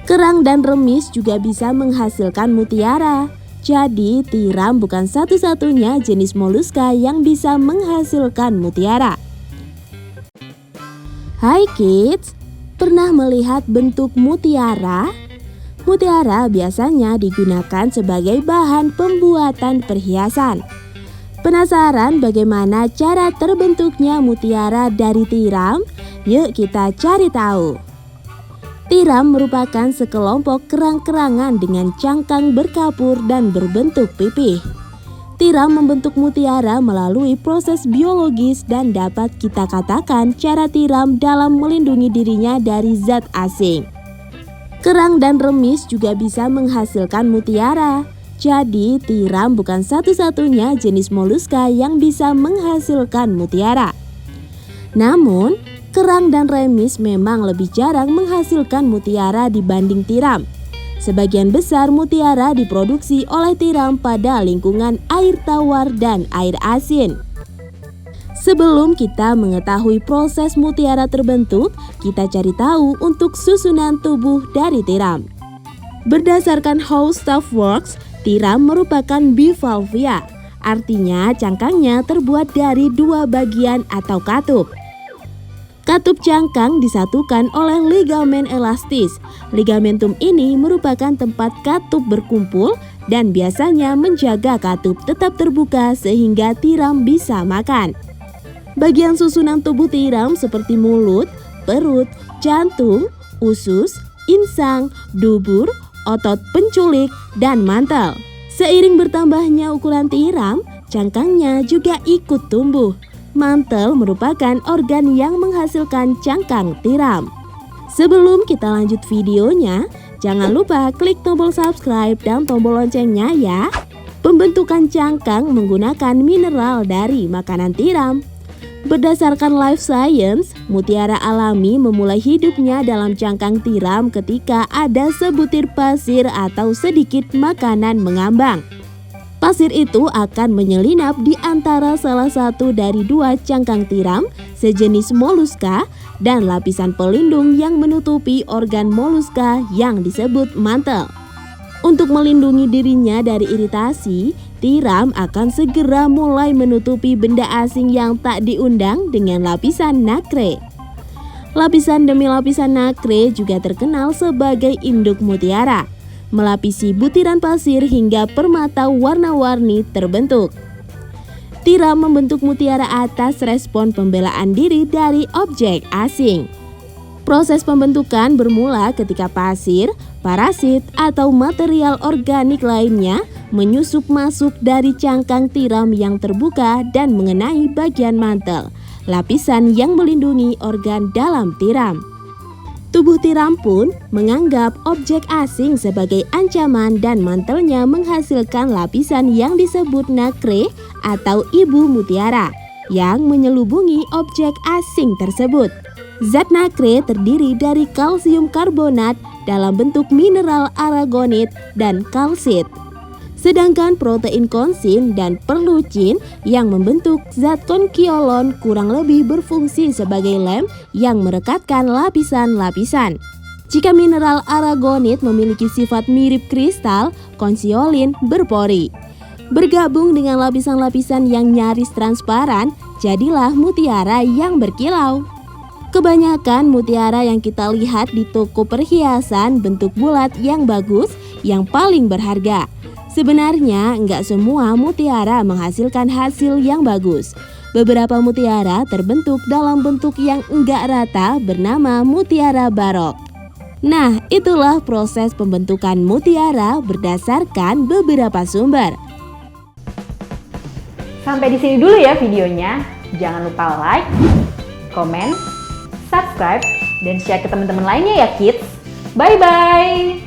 Kerang dan remis juga bisa menghasilkan mutiara. Jadi, tiram bukan satu-satunya jenis moluska yang bisa menghasilkan mutiara. Hai kids, pernah melihat bentuk mutiara? Mutiara biasanya digunakan sebagai bahan pembuatan perhiasan. Penasaran bagaimana cara terbentuknya mutiara dari tiram? Yuk kita cari tahu. Tiram merupakan sekelompok kerang-kerangan dengan cangkang berkapur dan berbentuk pipih. Tiram membentuk mutiara melalui proses biologis dan dapat kita katakan cara tiram dalam melindungi dirinya dari zat asing. Kerang dan remis juga bisa menghasilkan mutiara. Jadi, tiram bukan satu-satunya jenis moluska yang bisa menghasilkan mutiara. Namun, kerang dan remis memang lebih jarang menghasilkan mutiara dibanding tiram. Sebagian besar mutiara diproduksi oleh tiram pada lingkungan air tawar dan air asin. Sebelum kita mengetahui proses mutiara terbentuk, kita cari tahu untuk susunan tubuh dari tiram. Berdasarkan How Stuff Works, tiram merupakan bivalvia, artinya cangkangnya terbuat dari dua bagian atau katup. Katup cangkang disatukan oleh ligamen elastis. Ligamentum ini merupakan tempat katup berkumpul dan biasanya menjaga katup tetap terbuka sehingga tiram bisa makan. Bagian susunan tubuh tiram seperti mulut, perut, jantung, usus, insang, dubur, otot penculik, dan mantel. Seiring bertambahnya ukuran tiram, cangkangnya juga ikut tumbuh. Mantel merupakan organ yang menghasilkan cangkang tiram. Sebelum kita lanjut videonya, jangan lupa klik tombol subscribe dan tombol loncengnya ya. Pembentukan cangkang menggunakan mineral dari makanan tiram. Berdasarkan Life Science, mutiara alami memulai hidupnya dalam cangkang tiram ketika ada sebutir pasir atau sedikit makanan mengambang. Pasir itu akan menyelinap di antara salah satu dari dua cangkang tiram, sejenis moluska, dan lapisan pelindung yang menutupi organ moluska yang disebut mantel. Untuk melindungi dirinya dari iritasi, tiram akan segera mulai menutupi benda asing yang tak diundang dengan lapisan nacre. Lapisan demi lapisan nacre juga terkenal sebagai induk mutiara, melapisi butiran pasir hingga permata warna-warni terbentuk. Tiram membentuk mutiara atas respon pembelaan diri dari objek asing. Proses pembentukan bermula ketika pasir, parasit, atau material organik lainnya menyusup masuk dari cangkang tiram yang terbuka dan mengenai bagian mantel, lapisan yang melindungi organ dalam tiram. Tubuh tiram pun menganggap objek asing sebagai ancaman dan mantelnya menghasilkan lapisan yang disebut nacre atau ibu mutiara yang menyelubungi objek asing tersebut. Zat nacre terdiri dari kalsium karbonat dalam bentuk mineral aragonit dan kalsit. Sedangkan protein konsin dan perlucin yang membentuk zat konkiolon kurang lebih berfungsi sebagai lem yang merekatkan lapisan-lapisan. Jika mineral aragonit memiliki sifat mirip kristal, konsiolin berpori. Bergabung dengan lapisan-lapisan yang nyaris transparan, jadilah mutiara yang berkilau. Kebanyakan mutiara yang kita lihat di toko perhiasan bentuk bulat yang bagus, yang paling berharga. Sebenarnya, nggak semua mutiara menghasilkan hasil yang bagus. Beberapa mutiara terbentuk dalam bentuk yang enggak rata bernama mutiara barok. Nah, itulah proses pembentukan mutiara berdasarkan beberapa sumber. Sampai di sini dulu ya videonya. Jangan lupa like, komen, subscribe, dan share ke teman-teman lainnya ya kids. Bye-bye!